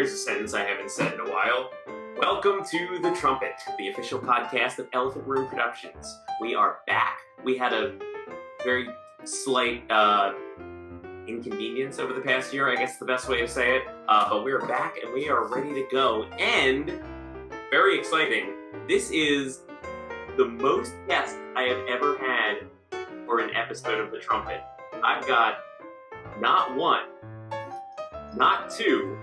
Here's a sentence I haven't said in a while. Welcome to The Trumpet, the official podcast of Elephant Room Productions. We are back. We had a very slight inconvenience over the past year, I guess is the best way to say it. But we're back and we are ready to go. And, very exciting, this is the most guests I have ever had for an episode of The Trumpet. I've got not one, not two,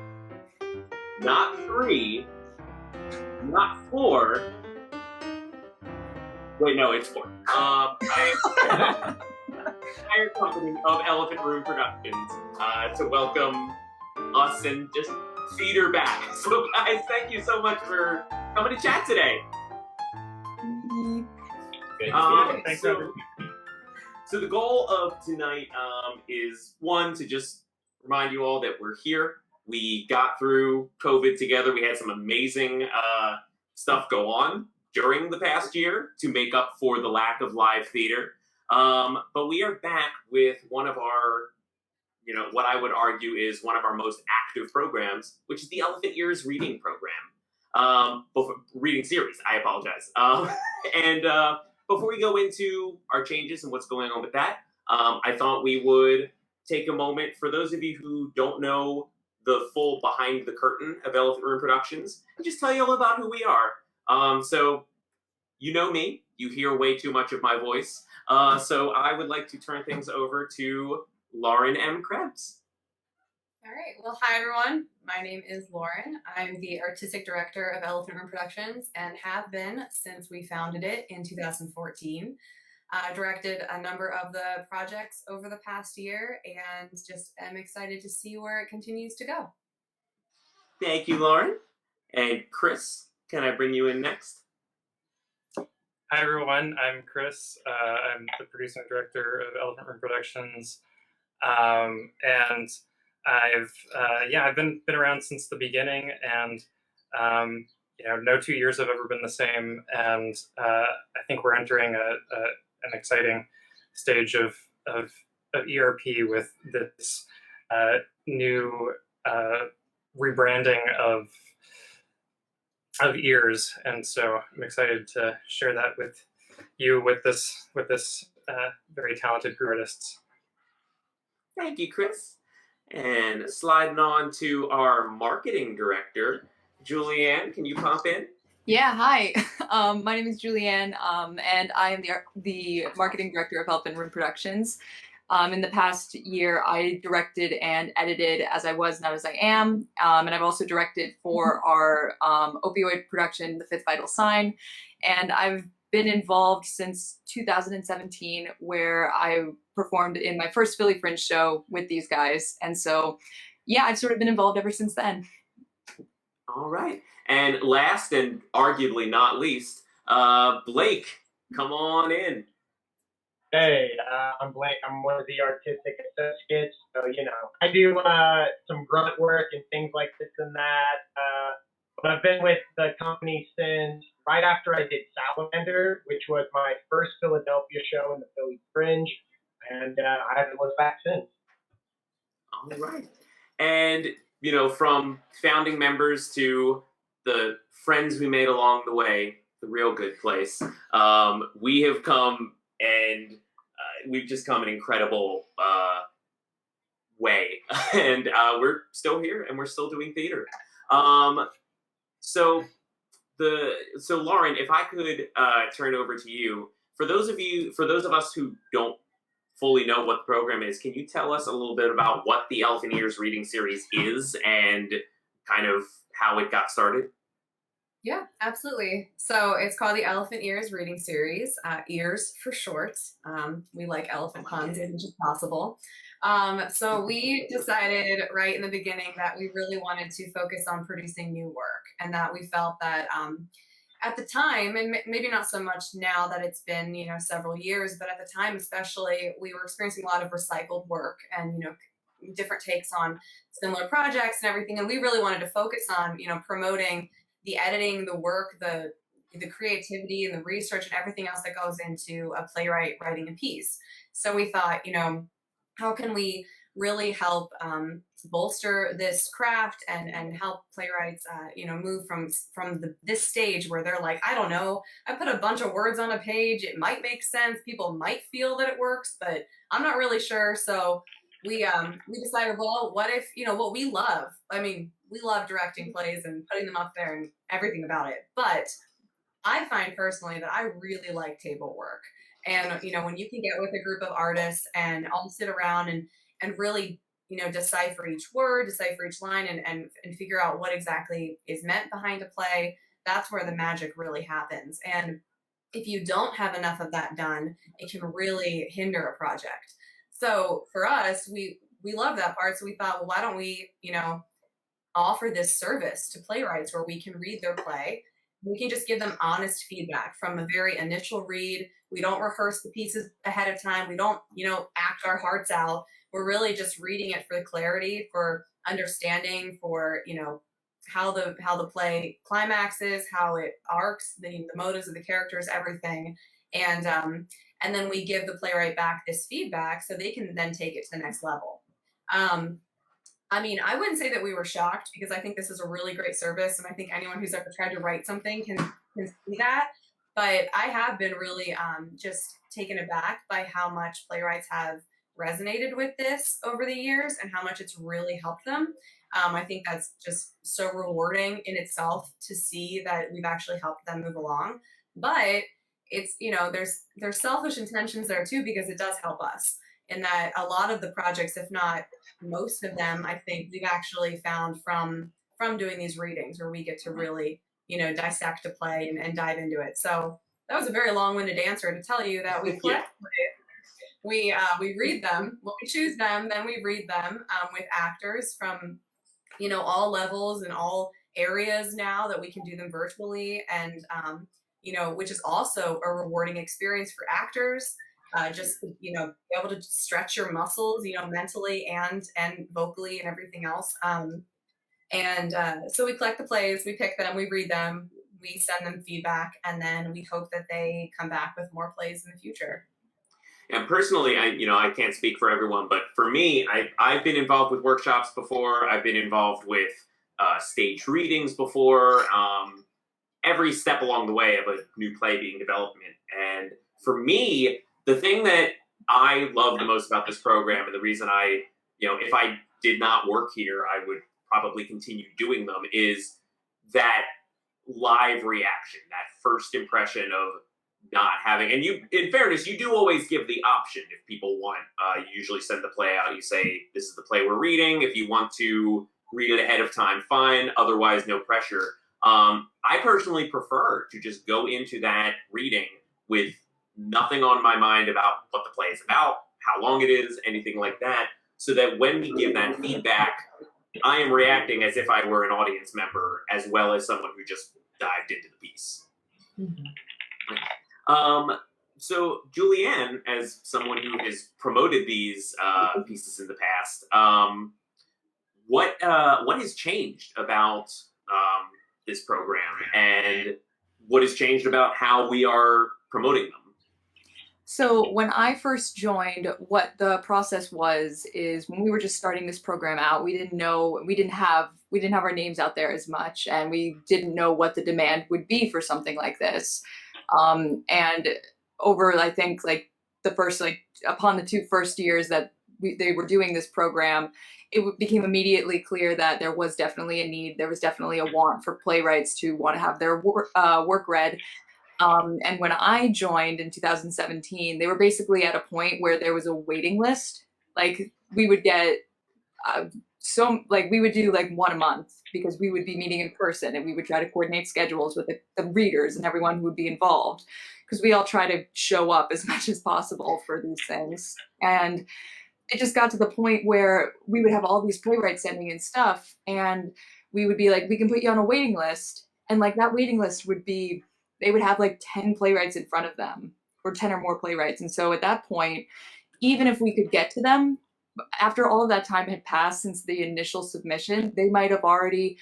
not three, not four. Wait, no, it's four. Entire company of Elephant Room Productions to welcome us and just theater back. So, guys, thank you so much for coming to chat today. Thanks, so the goal of tonight is, one, to just remind you all that we're here. We got through COVID together. We had some amazing stuff go on during the past year to make up for the lack of live theater. But we are back with one of our, what I would argue is one of our most active programs, which is the Elephant Ears reading program. Reading series, I apologize. And before we go into our changes and what's going on with that, I thought we would take a moment for those of you who don't know the full behind the curtain of Elephant Room Productions and just tell you all about who we are. So you know me, you hear way too much of my voice. So I would like to turn things over to Lauren M. Krebs. All right. Well, hi, everyone. My name is Lauren. I'm the artistic director of Elephant Room Productions and have been since we founded it in 2014. I've directed a number of the projects over the past year and just am excited to see where it continues to go. Thank you, Lauren. And Chris, can I bring you in next? Hi, everyone. I'm Chris. I'm the producer and director of Elephant Room Productions. And I've been around since the beginning, and no 2 years have ever been the same. And I think we're entering an exciting stage of ERP with this new rebranding of ears, and so I'm excited to share that with you with this very talented group of artists. Thank you, Chris. And sliding on to our marketing director, Julianne, can you pop in? Yeah, hi. My name is Julianne, and I am the marketing director of Elephant Room Productions. In the past year, I directed and edited As I Was, Not As I Am, and I've also directed for our opioid production, The Fifth Vital Sign, and I've been involved since 2017, where I performed in my first Philly Fringe show with these guys, and so, yeah, I've sort of been involved ever since then. All right. And last and arguably not least, Blake, come on in. Hey, I'm Blake. I'm one of the artistic associates. So, I do some grunt work and things like this and that. But I've been with the company since right after I did Salamander, which was my first Philadelphia show in the Philly Fringe. And I haven't looked back since. All right. And, from founding members to the friends we made along the way, the real good place, we have come and we've just come an incredible way. And we're still here and we're still doing theater. So Lauren, if I could turn over to you, for those of us who don't fully know what the program is, can you tell us a little bit about what the Elephant Ears reading series is and kind of how it got started? Yeah, absolutely. So it's called the Elephant Ears reading series, ears for short. We like elephant puns as much as possible. So we decided right in the beginning that we really wanted to focus on producing new work, and that we felt that at the time, and maybe not so much now that it's been, several years, but at the time especially, we were experiencing a lot of recycled work and, different takes on similar projects and everything. And we really wanted to focus on, promoting the editing, the work, the creativity and the research and everything else that goes into a playwright writing a piece. So we thought, how can we really help bolster this craft and help playwrights, move from this stage where they're like, I don't know, I put a bunch of words on a page, it might make sense, people might feel that it works, but I'm not really sure. So we decided, well, what if, what we love, I mean, we love directing plays and putting them up there and everything about it, but I find personally that I really like table work. And, when you can get with a group of artists and all sit around and really, decipher each word, decipher each line and figure out what exactly is meant behind a play, that's where the magic really happens. And if you don't have enough of that done, it can really hinder a project. So for us, we love that part. So we thought, well, why don't we, offer this service to playwrights where we can read their play. We can just give them honest feedback from a very initial read. We don't rehearse the pieces ahead of time. We don't, act our hearts out. We're really just reading it for the clarity, for understanding, for, how the play climaxes, how it arcs, the motives of the characters, everything. And then we give the playwright back this feedback so they can then take it to the next level. I mean, I wouldn't say that we were shocked because I think this is a really great service. And I think anyone who's ever tried to write something can see that. But I have been really just taken aback by how much playwrights have resonated with this over the years and how much it's really helped them. I think that's just so rewarding in itself to see that we've actually helped them move along. But it's, there's selfish intentions there too, because it does help us in that a lot of the projects, if not most of them, I think we've actually found from doing these readings where we get to really, dissect a play and dive into it. So that was a very long-winded answer to tell you that we collect plays. We read them, well, we choose them, then we read them with actors from, all levels and all areas now that we can do them virtually. And, which is also a rewarding experience for actors. Just be able to stretch your muscles, mentally and vocally and everything else. So we collect the plays, we pick them, we read them, we send them feedback, and then we hope that they come back with more plays in the future. And personally, I can't speak for everyone, but for me, I've been involved with workshops before. I've been involved with stage readings before. Every step along the way of a new play being development, and for me, the thing that I love the most about this program, and the reason if I did not work here, I would probably continue doing them, is that live reaction, that first impression of not having, and you, in fairness, you do always give the option if people want. You usually send the play out, you say, this is the play we're reading. If you want to read it ahead of time, fine. Otherwise, no pressure. I personally prefer to just go into that reading with nothing on my mind about what the play is about, how long it is, anything like that, so that when we give that feedback, I am reacting as if I were an audience member as well as someone who just dived into the piece. Mm-hmm. So Julianne, as someone who has promoted these pieces in the past, what has changed about this program, and what has changed about how we are promoting them? So when I first joined, what the process is when we were just starting this program out, we didn't have our names out there as much, and we didn't know what the demand would be for something like this. And over, I think, upon the 2 first years that they were doing this program, it became immediately clear that there was definitely a need. There was definitely a want for playwrights to want to have their work read. And when I joined in 2017, they were basically at a point where there was a waiting list. Like we would get we would do like one a month because we would be meeting in person, and we would try to coordinate schedules with the readers and everyone who would be involved, because we all try to show up as much as possible for these things. And it just got to the point where we would have all these playwrights sending in stuff, and we would be like, we can put you on a waiting list. And like that waiting list would be, they would have like 10 playwrights in front of them, or 10 or more playwrights. And so at that point, even if we could get to them, after all of that time had passed since the initial submission, they might have already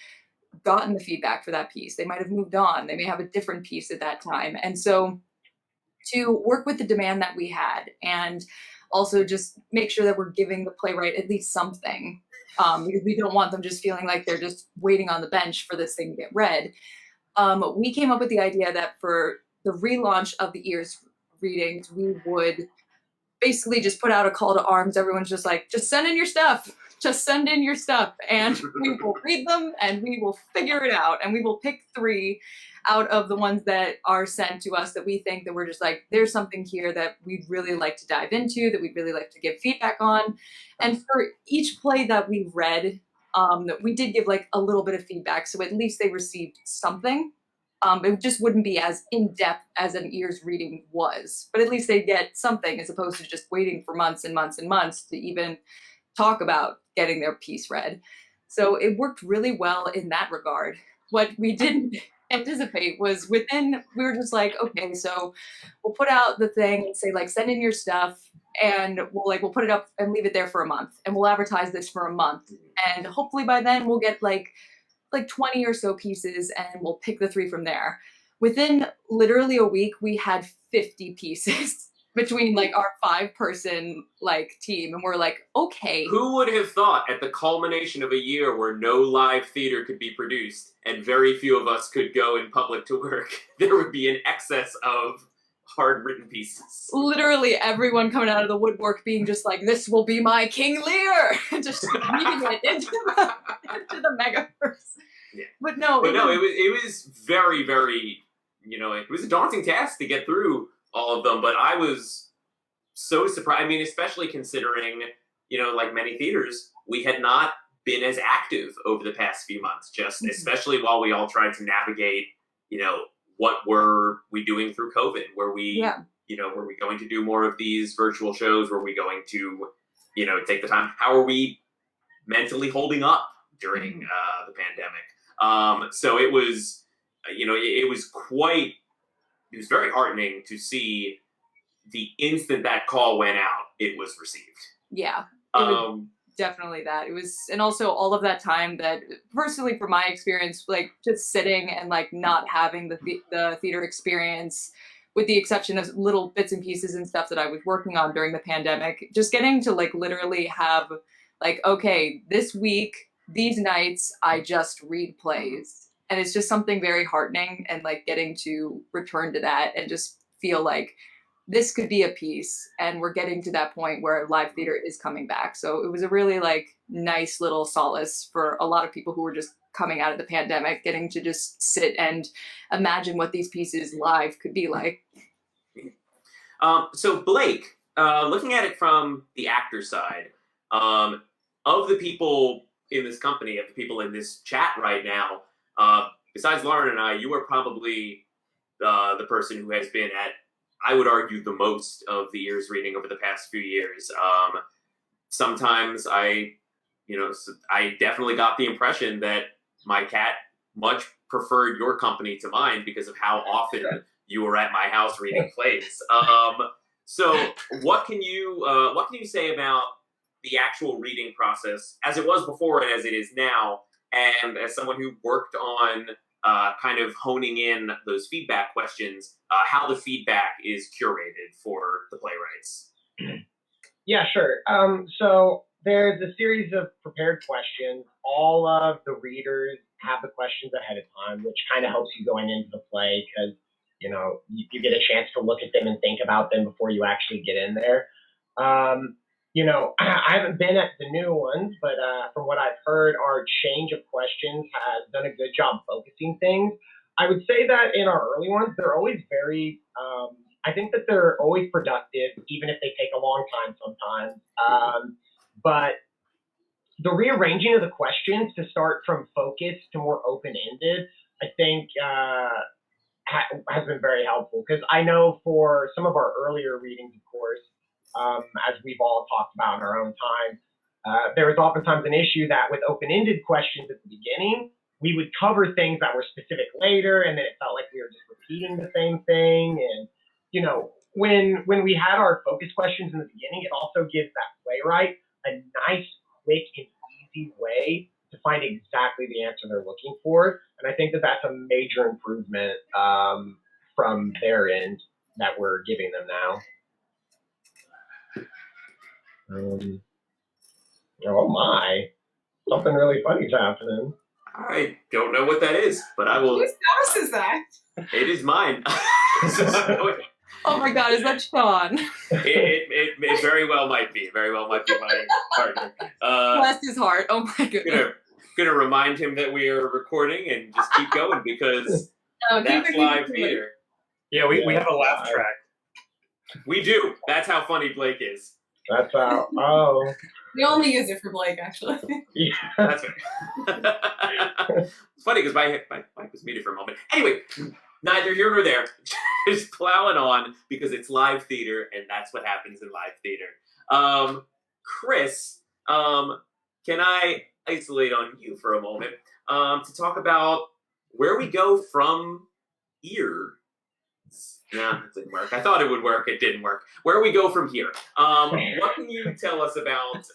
gotten the feedback for that piece. They might have moved on. They may have a different piece at that time. And so to work with the demand that we had and also just make sure that we're giving the playwright at least something, because we don't want them just feeling like they're just waiting on the bench for this thing to get read. We came up with the idea that for the relaunch of the Ears readings, we would basically just put out a call to arms. Everyone's just like, just send in your stuff. Just send in your stuff, and we will read them, and we will figure it out, and we will pick 3 out of the ones that are sent to us that we think that we're just like, there's something here that we'd really like to dive into, that we'd really like to give feedback on. And for each play that we read, we did give like a little bit of feedback, so at least they received something. It just wouldn't be as in-depth as an Ears reading was, but at least they get something as opposed to just waiting for months and months and months to even talk about getting their piece read. So it worked really well in that regard. What we didn't anticipate was we were just like, okay, so we'll put out the thing and say like, send in your stuff, and we'll put it up and leave it there for a month, and we'll advertise this for a month, and hopefully by then we'll get like 20 or so pieces, and we'll pick the 3 from there. Within literally a week, we had 50 pieces between like our 5-person like team, and we're like, okay. Who would have thought at the culmination of a year where no live theater could be produced and very few of us could go in public to work, there would be an excess of hard written pieces? Literally everyone coming out of the woodwork being just like, this will be my King Lear, just reading it into the megaverse. Yeah. But no, it was very, very, it was a daunting task to get through all of them, but I was so surprised. I mean, especially considering, like many theaters, we had not been as active over the past few months, just especially while we all tried to navigate, what were we doing through COVID? Were we, were we going to do more of these virtual shows? Were we going to, take the time? How are we mentally holding up during the pandemic? So it was, it was very heartening to see the instant that call went out, it was received. Yeah, it was definitely that. It was, and also all of that time that, personally, from my experience, like just sitting and like not having the theater experience, with the exception of little bits and pieces and stuff that I was working on during the pandemic, just getting to like literally have like, okay, this week, these nights, I just read plays. And it's just something very heartening, and like getting to return to that and just feel like this could be a piece, and we're getting to that point where live theater is coming back. So it was a really like nice little solace for a lot of people who were just coming out of the pandemic, getting to just sit and imagine what these pieces live could be like. So Blake, looking at it from the actor side, of the people in this company, of the people in this chat right now, besides Lauren and I, you are probably the person who has been at, I would argue, the most of the Ears reading over the past few years. Sometimes I definitely got the impression that my cat much preferred your company to mine because of how often you were at my house reading plays. So what can you say about the actual reading process as it was before and as it is now? And as someone who worked on kind of honing in those feedback questions, how the feedback is curated for the playwrights. Yeah, sure. So there's a series of prepared questions. All of the readers have the questions ahead of time, which kind of helps you going into the play because, you get a chance to look at them and think about them before you actually get in there. I haven't been at the new ones, but from what I've heard, our change of questions has done a good job focusing things. I would say that in our early ones, they're always very, I think that they're always productive, even if they take a long time sometimes. But the rearranging of the questions to start from focus to more open-ended, I think has been very helpful. Because I know for some of our earlier readings, of course, as we've all talked about in our own time, there was oftentimes an issue that with open-ended questions at the beginning, we would cover things that were specific later, and then it felt like we were just repeating the same thing. And, when we had our focus questions in the beginning, it also gives that playwright a nice, quick, and easy way to find exactly the answer they're looking for. And I think that that's a major improvement from their end that we're giving them now. Oh my, something really funny's happening. I don't know what that is, but I will. Whose house is that? It is mine. Oh my God, is that Shaun? It very well might be. Very well might be my partner. Bless his heart. Oh my goodness. Gonna remind him that we are recording and just keep going because that's live theater. Yeah, we have a laugh track. We do. That's how funny Blake is. That's how. Oh. We only use it for Blake, actually. Yeah. That's right. It's funny because my mic was muted for a moment. Anyway, neither here nor there. Just plowing on because it's live theater and that's what happens in live theater. Chris, can I isolate on you for a moment to talk about where we go from here? No, it didn't work. I thought it would work. It didn't work. Where we go from here? What can you tell us about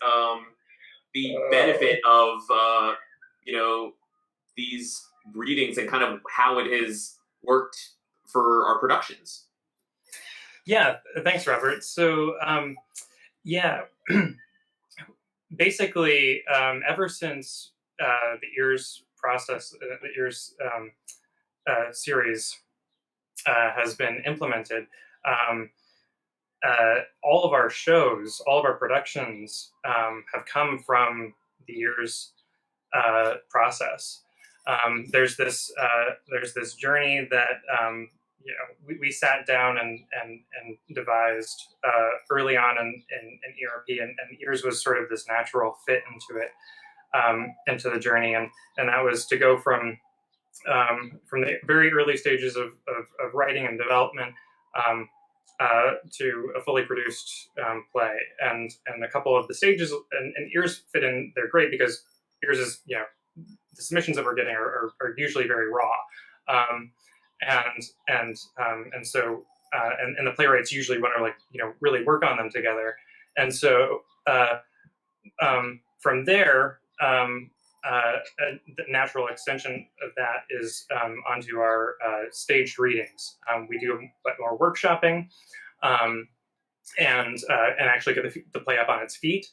the benefit of these readings and kind of how it has worked for our productions? Yeah, thanks, Robert. So, basically, ever since the ears process, the ears series has been implemented, all of our shows, all of our productions have come from the ears process. There's this journey that we sat down and devised early on in ERP, and ears was sort of this natural fit into it, into the journey, and that was to go from the very early stages of writing and development to a fully produced play, and a couple of the stages, and ears fit in there great because ears is, the submissions that we're getting are usually very raw, and so the playwrights usually want to really work on them together, and so from there. The natural extension of that is onto our staged readings. We do a bit more workshopping and actually get the play up on its feet.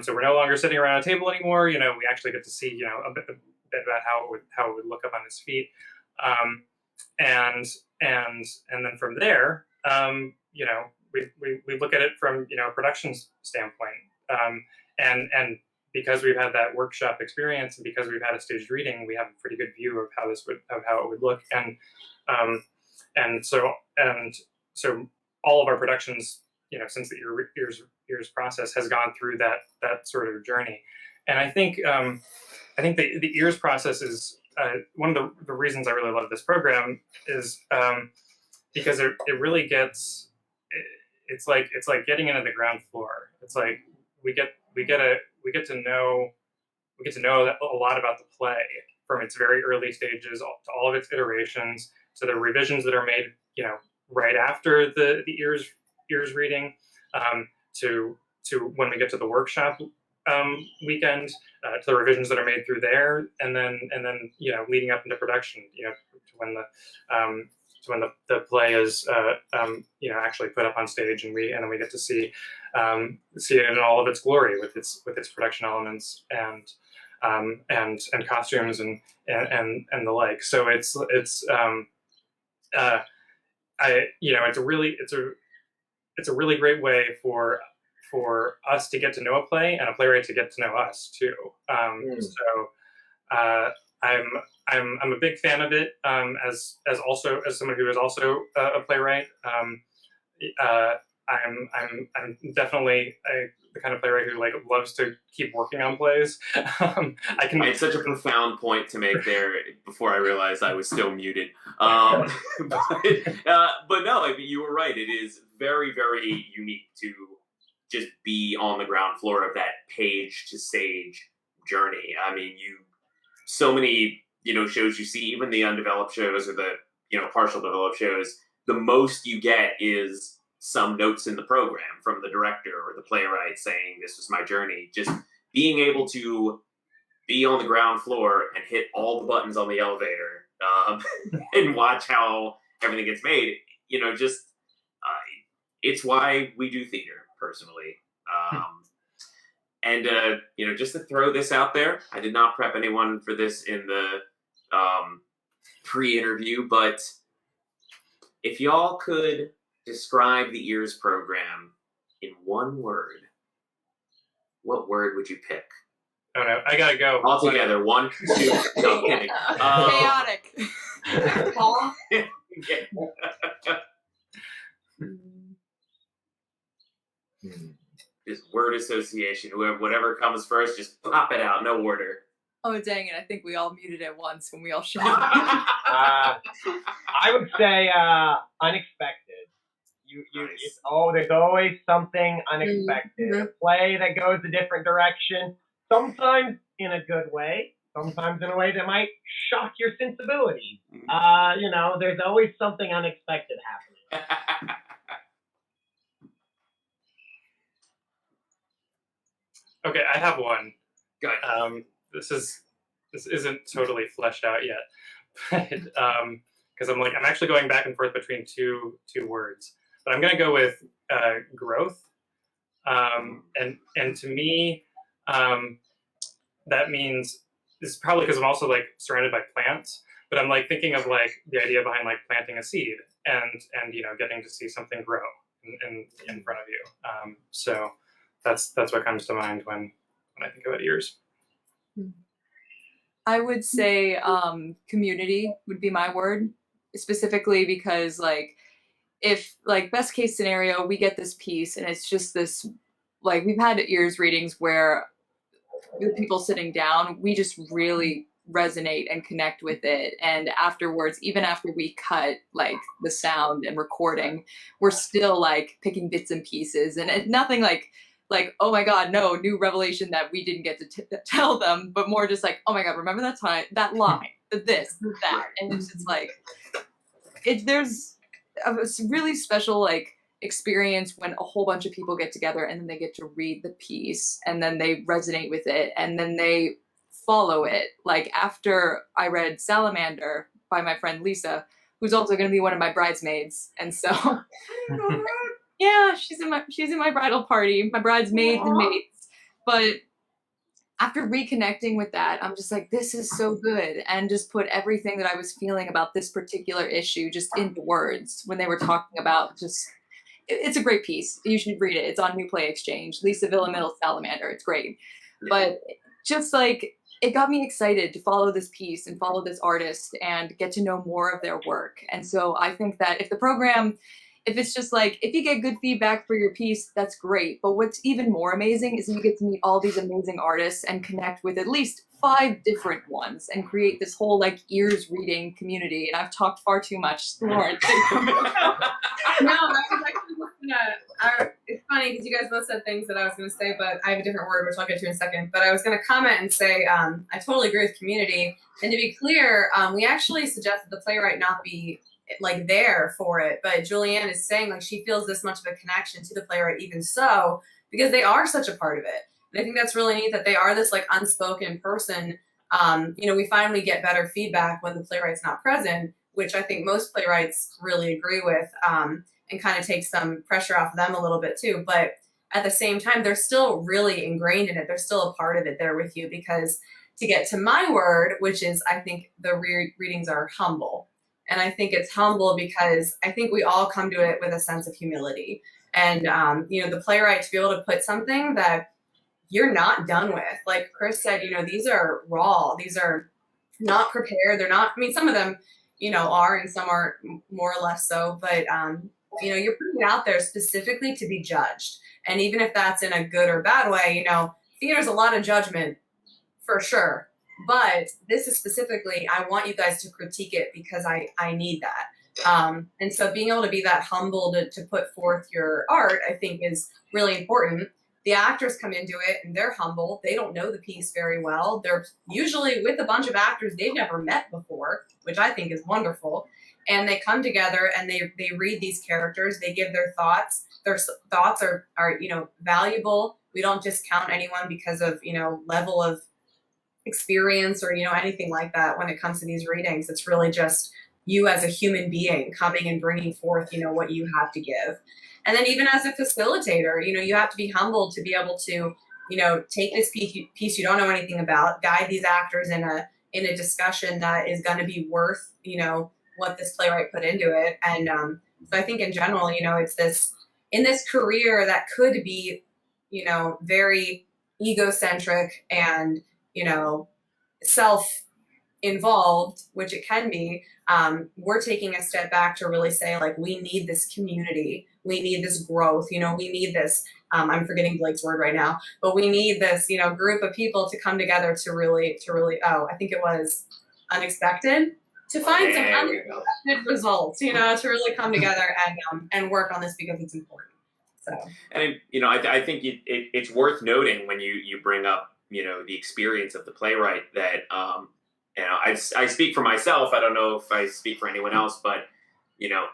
So we're no longer sitting around a table anymore. We actually get to see a bit about how it would look up on its feet. And then from there, we look at it from a production standpoint. And because we've had that workshop experience and because we've had a staged reading, we have a pretty good view of how it would look. And so all of our productions, since the ears process has gone through that sort of journey. And I think the ears process is one of the reasons I really love this program is because it really gets it's like getting into the ground floor. It's like we get to know a lot about the play from its very early stages to all of its iterations to the revisions that are made, right after the ears reading, to when we get to the workshop weekend, to the revisions that are made through there, and then leading up into production, to when the play is actually put up on stage, and then we get to see it in all of its glory with its production elements and costumes and the like. So it's a really great way for us to get to know a play and a playwright to get to know us too. So I'm a big fan of it as someone who is also a playwright. I'm definitely the kind of playwright who loves to keep working on plays. I had such a profound point to make there before I realized I was still muted. But no, I mean, you were right. It is very, very unique to just be on the ground floor of that page to stage journey. I mean, so many shows you see, even the undeveloped shows or the partial developed shows, the most you get is some notes in the program from the director or the playwright saying this was my journey. Just being able to be on the ground floor and hit all the buttons on the elevator and watch how everything gets made, it's why we do theater personally. And just to throw this out there, I did not prep anyone for this in the pre-interview, but if y'all could describe the EARS program in one word, what word would you pick? Oh no, I gotta go. All together, 1, 2, no, I'm kidding. Chaotic. Paul? Just word association. Whatever comes first, just pop it out. No order. Oh, dang it. I think we all muted at once when we all shouted. I would say unexpected. Nice. There's always something unexpected. A play that goes a different direction, sometimes in a good way, sometimes in a way that might shock your sensibilities. There's always something unexpected happening. Okay, I have one. Good. This isn't totally fleshed out yet, but because I'm actually going back and forth between two words, but I'm gonna go with growth, and to me, that means this is probably because I'm also surrounded by plants, but I'm thinking of the idea behind planting a seed and getting to see something grow in front of you. So that's what comes to mind when I think about ears. I would say community would be my word, specifically because if best case scenario, we get this piece and it's just this, we've had ears readings where with people sitting down, we just really resonate and connect with it. And afterwards, even after we cut the sound and recording, we're still picking bits and pieces, and nothing oh my God, no, new revelation that we didn't get to tell them, but more just oh my God, remember that time, that line, this, that. And it's just there's a really special experience when a whole bunch of people get together and then they get to read the piece and then they resonate with it and then they follow it. After I read Salamander by my friend Lisa, who's also going to be one of my bridesmaids. And so yeah, she's in my bridal party, my bridesmaids and mates. But after reconnecting with that, I'm just this is so good, and just put everything that I was feeling about this particular issue just into words when they were talking about it's a great piece. You should read it. It's on New Play Exchange. Lisa Villamil Salamander. It's great. But just it got me excited to follow this piece and follow this artist and get to know more of their work. And so I think that if the program, if it's just if you get good feedback for your piece, that's great. But what's even more amazing is you get to meet all these amazing artists and connect with at least 5 different ones and create this whole ears reading community. And I've talked far too much. Lauren, No, I was actually gonna. It's funny because you guys both said things that I was going to say, but I have a different word, which I'll get to in a second. But I was going to comment and say I totally agree with community. And to be clear, we actually suggested the playwright not be there for it, but Julianne is saying she feels this much of a connection to the playwright, even so, because they are such a part of it. And I think that's really neat that they are this unspoken person. We find we get better feedback when the playwright's not present, which I think most playwrights really agree with, and kind of takes some pressure off them a little bit too. But at the same time, they're still really ingrained in it. They're still a part of it there with you, because to get to my word, which is, I think the readings are humble. And I think it's humble because I think we all come to it with a sense of humility. And, the playwright to be able to put something that you're not done with, like Chris said, these are raw, these are not prepared. They're not, some of them, are, and some are more or less so, but, you're putting it out there specifically to be judged. And even if that's in a good or bad way, theater's a lot of judgment for sure. But this is specifically, I want you guys to critique it because I need that. And so being able to be that humble to put forth your art, I think is really important. The actors come into it and they're humble. They don't know the piece very well. They're usually with a bunch of actors they've never met before, which I think is wonderful. And they come together and they read these characters. They give their thoughts. Their thoughts are valuable. We don't discount anyone because of, level of experience or anything like that when it comes to these readings. It's really just you as a human being coming and bringing forth what you have to give. And then even as a facilitator, you have to be humble to be able to take this piece you don't know anything about, guide these actors in a discussion that is going to be worth, what this playwright put into it. And so I think in general, it's this, in this career that could be, very egocentric and, self-involved, which it can be, we're taking a step back to really say, like, we need this community. We need this growth. We need this, I'm forgetting Blake's word right now, but we need this, group of people to come together to really, I think it was unexpected, to find some unexpected results, to really come together and work on this because it's important. So, and I think it's worth noting when you bring up the experience of the playwright that I speak for myself. I don't know if I speak for anyone else, but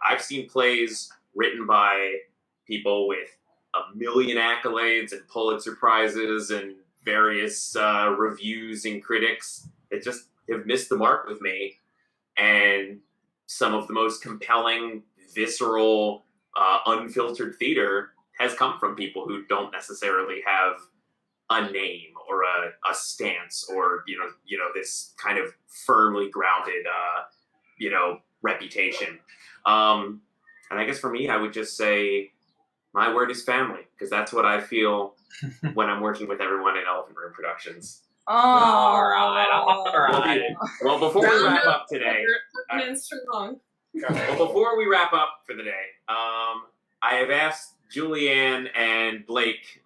I've seen plays written by people with a million accolades and Pulitzer Prizes and various reviews and critics that just have missed the mark with me. And some of the most compelling, visceral, unfiltered theater has come from people who don't necessarily have a name or a stance or this kind of firmly grounded reputation. And I guess for me, I would just say my word is family, because that's what I feel when I'm working with everyone in Elephant Room Productions. All right. Well, before we wrap up today, before we wrap up for the day, I have asked Julianne and Blake.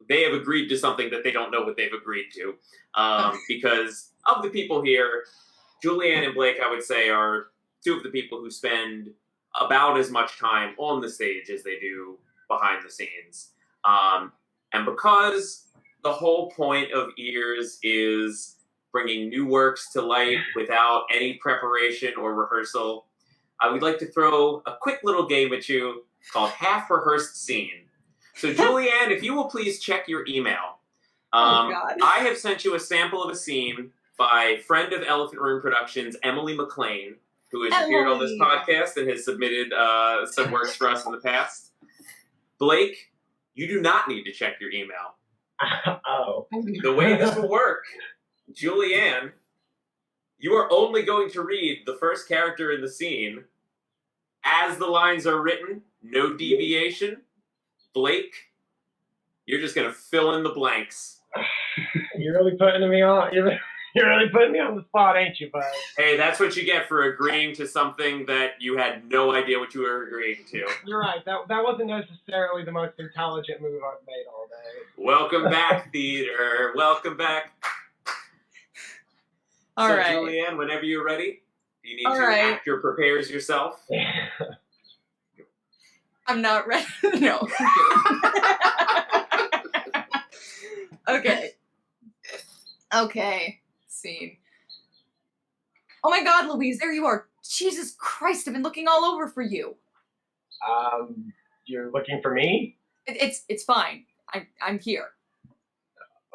They have agreed to something that they don't know what they've agreed to, because of the people here, Julianne and Blake, I would say, are two of the people who spend about as much time on the stage as they do behind the scenes. And because the whole point of Ears is bringing new works to light without any preparation or rehearsal, I would like to throw a quick little game at you called Half Rehearsed Scene. So Julianne, if you will please check your email. I have sent you a sample of a scene by friend of Elephant Room Productions, Emily McClain, who has appeared on this podcast and has submitted some works for us in the past. Blake, you do not need to check your email. Oh. The way this will work, Julianne, you are only going to read the first character in the scene as the lines are written, no deviation. Blake, you're just going to fill in the blanks. You're really putting me on. You're really putting me on the spot, ain't you, bud? Hey, that's what you get for agreeing to something that you had no idea what you were agreeing to. You're right. That wasn't necessarily the most intelligent move I've made all day. Welcome back, theater. Welcome back. All so, right. Julianne, whenever you're ready, you need All to right. actor prepares yourself. I'm not ready. No. Okay. Scene. Oh my God, Louise, there you are. Jesus Christ, I've been looking all over for you. You're looking for me? It's fine. I'm here.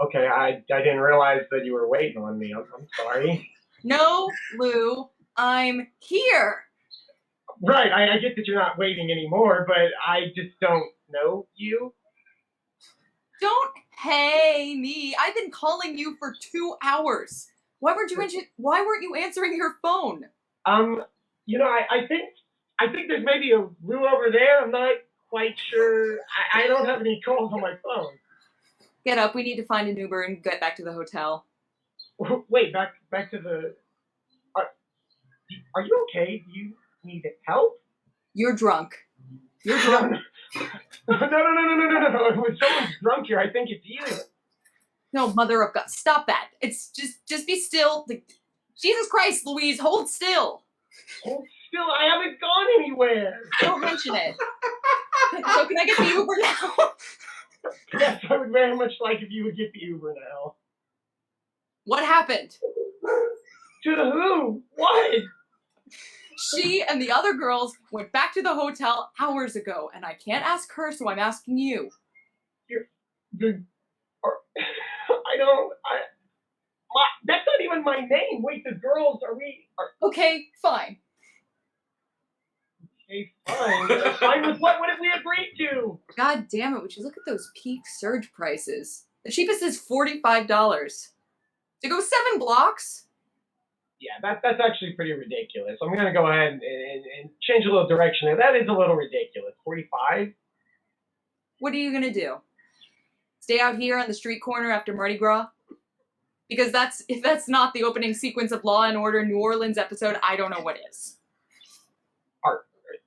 Okay, I didn't realize that you were waiting on me. I'm sorry. No, Lou, I'm here. Right, I get that you're not waiting anymore, but I just don't know you. Don't hey me. I've been calling you for 2 hours. Why weren't you answering your phone? I think there's maybe a Lou over there. I'm not quite sure. I don't have any calls on my phone. Get up. We need to find an Uber and get back to the hotel. Wait, back to the. Are you okay? Do you need help? You're drunk. You're drunk. No. If someone's drunk here, I think it's you. No, mother of God. Stop that. It's just be still. Jesus Christ, Louise, hold still. Hold still? I haven't gone anywhere. Don't mention it. So can I get the Uber now? Yes, I would very much like if you would get the Uber now. What happened? To who? What? She and the other girls went back to the hotel hours ago, and I can't ask her, so I'm asking you. That's not even my name. Wait, the girls, Okay, fine. Okay, fine. Fine with what? What did we agree to? God damn it, would you look at those peak surge prices? The cheapest is $45. To go 7 blocks? Yeah, that's actually pretty ridiculous. I'm gonna go ahead and change a little direction there. That is a little ridiculous. 45? What are you gonna do? Stay out here on the street corner after Mardi Gras? Because if that's not the opening sequence of Law and Order New Orleans episode, I don't know what is.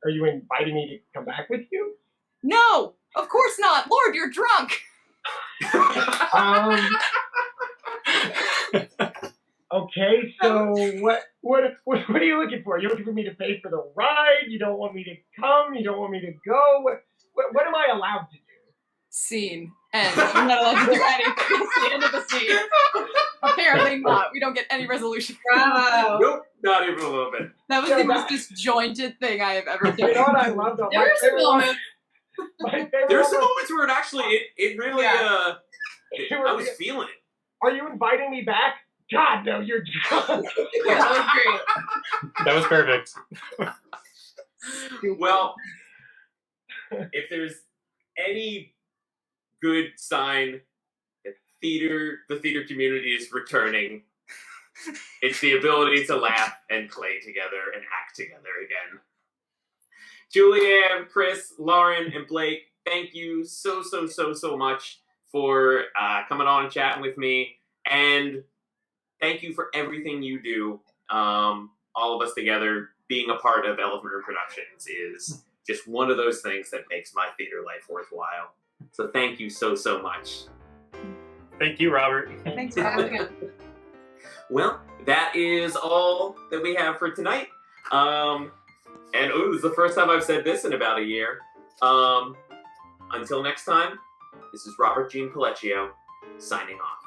Are you inviting me to come back with you? No, of course not. Lord, you're drunk. Okay, so what are you looking for? You looking for me to pay for the ride? You don't want me to come? You don't want me to go? What am I allowed to do? Scene. And I'm not allowed to do anything. That's the end of the scene. Apparently not. We don't get any resolution. Bravo. Nope, not even a little bit. That was the most disjointed thing I have ever done. You know what I love though? There were some moments. There's some moments where it really, Yeah. I was feeling it. Are you inviting me back? God, no, you're drunk. Yeah, that was great. That was perfect. Well, if there's any good sign that the theater community is returning, it's the ability to laugh and play together and act together again. Julianne, Chris, Lauren, and Blake, thank you so much for coming on and chatting with me. And thank you for everything you do. All of us together, being a part of Elephant Room Productions is just one of those things that makes my theater life worthwhile. So thank you so much. Thank you, Robert. Thanks for having me. Well, that is all that we have for tonight. And this is the first time I've said this in about a year. Until next time, this is Robert Gene Pellechio signing off.